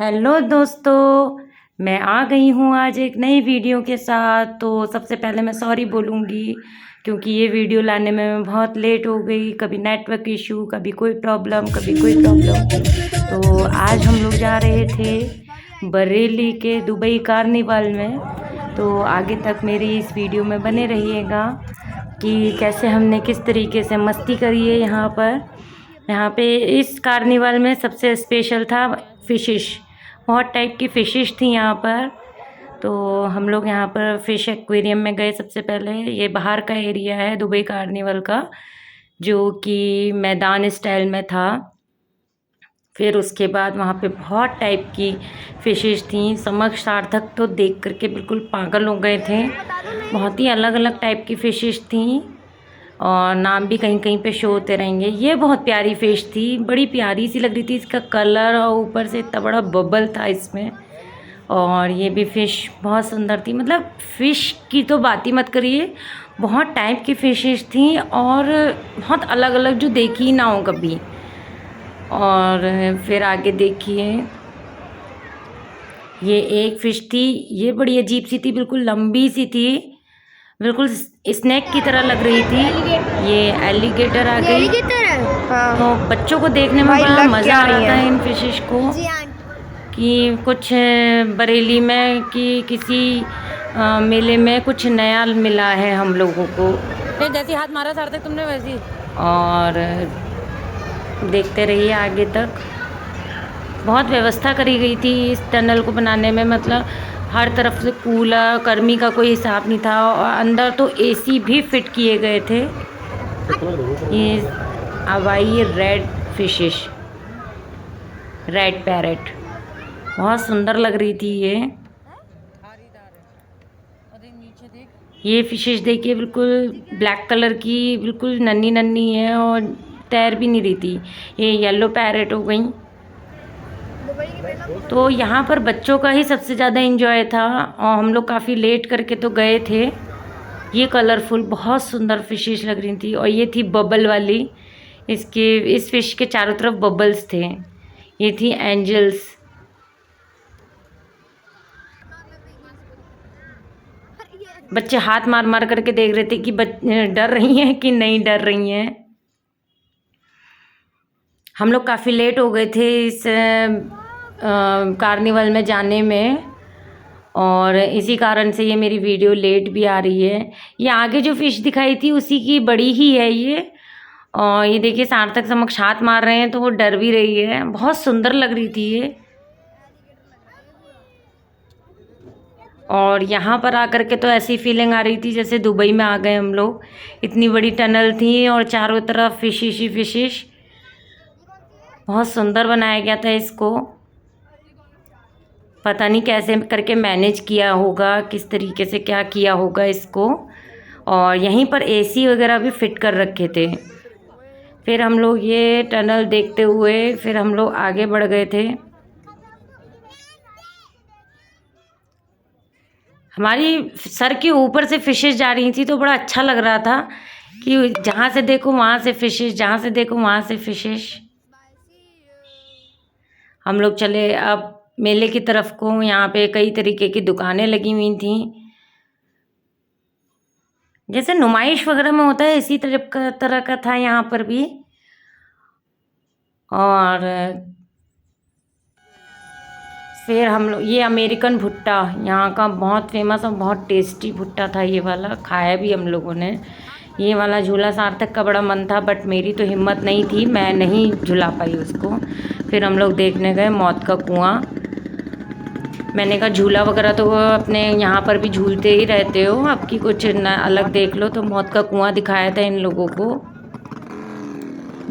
Hello दोस्तों, मैं आ गई हूँ आज एक नई वीडियो के साथ। तो सबसे पहले मैं सॉरी बोलूँगी क्योंकि ये वीडियो लाने में मैं बहुत लेट हो गई। कभी नेटवर्क इशू, कभी कोई प्रॉब्लम, कभी कोई प्रॉब्लम। तो आज हम लोग जा रहे थे बरेली के दुबई कार्निवल में। तो आगे तक मेरी इस वीडियो में बने रहिएगा कि कैसे हमने किस तरीके से मस्ती करी है यहाँ पर। यहाँ पे इस कार्निवल में सबसे स्पेशल था फ़िशिश। बहुत टाइप की फ़िशिश थी यहाँ पर। तो हम लोग यहाँ पर फ़िश एक्वेरियम में गए। सबसे पहले ये बाहर का एरिया है दुबई कार्निवल का, जो कि मैदान स्टाइल में था। फिर उसके बाद वहाँ पे बहुत टाइप की फ़िशिश थी। समझ सार्थक तो देख करके बिल्कुल पागल हो गए थे। बहुत ही अलग अलग टाइप की फ़िशिश थी और नाम भी कहीं कहीं पे शो होते रहेंगे। ये बहुत प्यारी फ़िश थी, बड़ी प्यारी सी लग रही थी। इसका कलर और ऊपर से इतना बड़ा बबल था इसमें। और ये भी फ़िश बहुत सुंदर थी। मतलब फ़िश की तो बात ही मत करिए, बहुत टाइप की फ़िशेस थी और बहुत अलग अलग जो देखी ना हो कभी। और फिर आगे देखिए, ये एक फ़िश थी, ये बड़ी अजीब सी थी, बिल्कुल लंबी सी थी, बिल्कुल स्नैक की तरह लग रही थी। ये एलिगेटर आ गई। तो बच्चों को देखने में बड़ा मज़ा आ रहा था इन फिशेस को, कि कुछ बरेली में कि किसी मेले में कुछ नया मिला है हम लोगों को। जैसे हाथ मारा सार्थक तुमने वैसी। और देखते रहिए आगे तक। बहुत व्यवस्था करी गई थी इस टनल को बनाने में। मतलब हर तरफ से कूलर, गर्मी का कोई हिसाब नहीं था। और अंदर तो एसी भी फिट किए गए थे। ये अब आई रेड फिशिश, रेड पैरेट, बहुत सुंदर लग रही थी ये फिशिश देखिए, बिल्कुल ब्लैक कलर की, बिल्कुल नन्ही नन्ही है और तैर भी नहीं रही थी। ये येलो पैरेट हो गई। तो यहाँ पर बच्चों का ही सबसे ज़्यादा एंजॉय था और हम लोग काफ़ी लेट करके तो गए थे। ये कलरफुल बहुत सुंदर फिशेस लग रही थी और ये थी बबल वाली। इस फिश के चारों तरफ बबल्स थे। ये थी एंजल्स। बच्चे हाथ मार मार करके देख रहे थे कि डर रही हैं कि नहीं डर रही हैं। हम लोग काफ़ी लेट हो गए थे इस कार्निवल में जाने में और इसी कारण से ये मेरी वीडियो लेट भी आ रही है। ये आगे जो फ़िश दिखाई थी उसी की बड़ी ही है ये। और ये देखिए सार्थक समक्ष हाथ मार रहे हैं तो वो डर भी रही है। बहुत सुंदर लग रही थी ये। और यहाँ पर आकर के तो ऐसी फीलिंग आ रही थी जैसे दुबई में आ गए हम लोग। इतनी बड़ी टनल थी और चारों तरफ फिशिश ही फिशिश। बहुत सुंदर बनाया गया था इसको। पता नहीं कैसे करके मैनेज किया होगा, किस तरीके से क्या किया होगा इसको। और यहीं पर एसी वगैरह भी फिट कर रखे थे। फिर हम लोग ये टनल देखते हुए फिर हम लोग आगे बढ़ गए थे। हमारी सर के ऊपर से फिशेस जा रही थी तो बड़ा अच्छा लग रहा था कि जहाँ से देखो वहाँ से फिशेस, जहाँ से देखो वहाँ से फिशेस। हम लोग चले अब मेले की तरफ को। यहाँ पे कई तरीके की दुकानें लगी हुई थी, जैसे नुमाइश वगैरह में होता है इसी तरह का था यहाँ पर भी। और फिर हम लोग ये अमेरिकन भुट्टा, यहाँ का बहुत फेमस और बहुत टेस्टी भुट्टा था ये वाला, खाया भी हम लोगों ने। ये वाला झूला सार्थक का बड़ा मन था बट मेरी तो हिम्मत नहीं थी, मैं नहीं झुला पाई उसको। फिर हम लोग देखने गए मौत का कुआं। मैंने कहा झूला वगैरह तो अपने यहाँ पर भी झूलते ही रहते हो, अब की कुछ न अलग देख लो। तो मौत का कुआं दिखाया था इन लोगों को।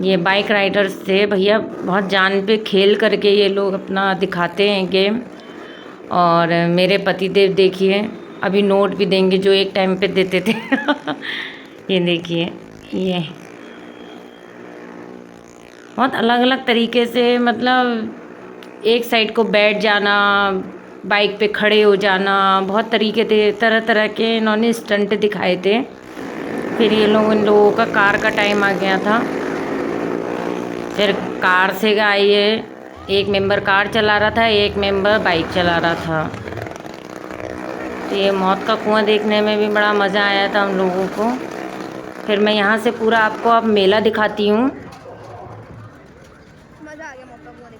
ये बाइक राइडर्स थे भैया, बहुत जान पे खेल करके ये लोग अपना दिखाते हैं गेम। और मेरे पतिदेव देखिए अभी नोट भी देंगे जो एक टाइम पे देते थे। ये देखिए, ये बहुत अलग अलग तरीके से, मतलब एक साइड को बैठ जाना, बाइक पे खड़े हो जाना, बहुत तरीके थे, तरह तरह के इन्होंने स्टंट दिखाए थे। फिर ये लोग, इन लोगों का कार का टाइम आ गया था। फिर कार से आइए एक मेंबर कार चला रहा था, एक मेंबर बाइक चला रहा था। तो ये मौत का कुआं देखने में भी बड़ा मज़ा आया था हम लोगों को। फिर मैं यहाँ से पूरा आपको अब मेला दिखाती हूँ। मज़ा आ गया मौत का कुआं देख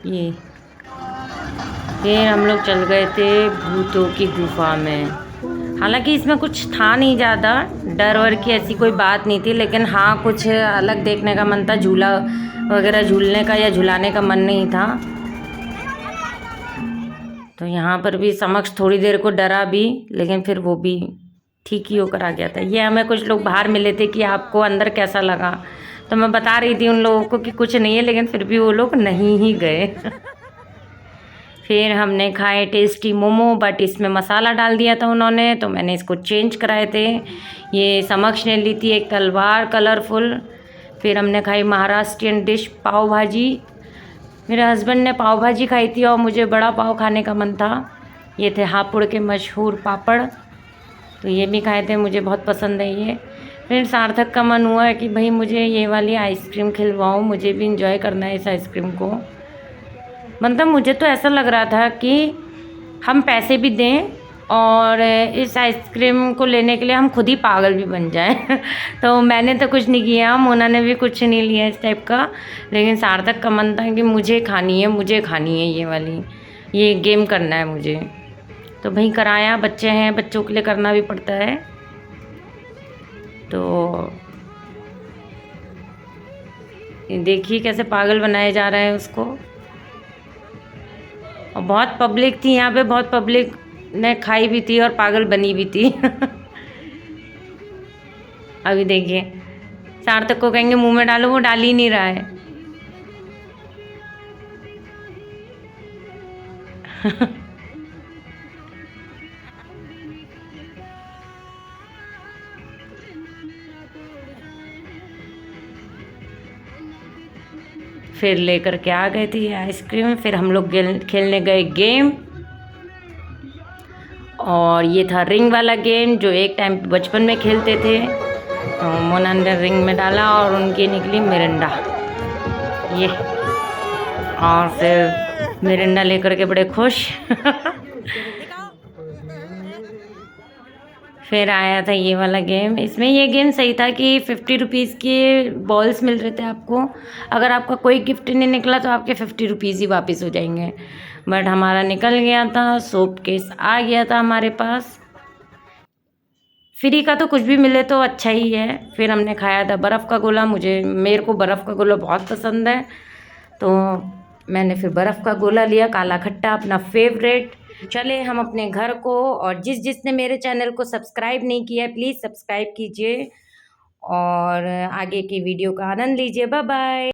के। ये फिर हम लोग चल गए थे भूतों की गुफा में। हालांकि इसमें कुछ था नहीं ज़्यादा, डर वर की ऐसी कोई बात नहीं थी, लेकिन हाँ कुछ अलग देखने का मन था। झूला वगैरह झूलने का या झुलाने का मन नहीं था। तो यहाँ पर भी समक्ष थोड़ी देर को डरा भी, लेकिन फिर वो भी ठीक ही होकर आ गया था। ये हमें कुछ लोग बाहर मिले थे कि आपको अंदर कैसा लगा, तो मैं बता रही थी उन लोगों को कि कुछ नहीं है, लेकिन फिर भी वो लोग नहीं ही गए। फिर हमने खाए टेस्टी मोमो, बट इसमें मसाला डाल दिया था उन्होंने, तो मैंने इसको चेंज कराए थे। ये समक्ष ने ली थी एक तलवार कलरफुल। फिर हमने खाई महाराष्ट्रियन डिश पाव भाजी। मेरे हस्बैंड ने पाव भाजी खाई थी और मुझे बड़ा पाव खाने का मन था। ये थे हापुड़ के मशहूर पापड़, तो ये भी खाए थे, मुझे बहुत पसंद है ये। फिर सार्थक का मन हुआ कि भाई मुझे ये वाली आइसक्रीम खिलवाओ, मुझे भी इंजॉय करना है इस आइसक्रीम को। मतलब मुझे तो ऐसा लग रहा था कि हम पैसे भी दें और इस आइसक्रीम को लेने के लिए हम खुद ही पागल भी बन जाएं। तो मैंने तो कुछ नहीं किया, मोना ने भी कुछ नहीं लिया इस टाइप का, लेकिन सार्थक का मन था कि मुझे खानी है, मुझे खानी है ये वाली, ये गेम करना है मुझे। तो भाई कराया, बच्चे हैं, बच्चों के लिए करना भी पड़ता है। तो देखिए कैसे पागल बनाए जा रहे हैं उसको। और बहुत पब्लिक थी यहाँ पे, बहुत पब्लिक ने खाई भी थी और पागल बनी भी थी। अभी देखिए सार्थक को कहेंगे मुंह में डालो, वो डाल ही नहीं रहा है। फिर लेकर के आ गए थे ये आइसक्रीम। फिर हम लोग खेलने गए गेम, और ये था रिंग वाला गेम जो एक टाइम बचपन में खेलते थे। तो मोना ने रिंग में डाला और उनकी निकली मिरिंडा, ये, और फिर मिरिंडा लेकर के बड़े खुश। फिर आया था ये वाला गेम। इसमें ये गेम सही था कि 50 रुपीज़ के बॉल्स मिल रहे थे आपको। अगर आपका कोई गिफ्ट नहीं निकला तो आपके 50 रुपीज़ ही वापस हो जाएंगे, बट हमारा निकल गया था, सोप केस आ गया था हमारे पास। फ्री का तो कुछ भी मिले तो अच्छा ही है। फिर हमने खाया था बर्फ़ का गोला, मेरे को बर्फ़ का गोला बहुत पसंद है, तो मैंने फिर बर्फ़ का गोला लिया, काला खट्टा अपना फेवरेट। चले हम अपने घर को, और जिसने मेरे चैनल को सब्सक्राइब नहीं किया है प्लीज़ सब्सक्राइब कीजिए और आगे की वीडियो का आनंद लीजिए। Bye bye.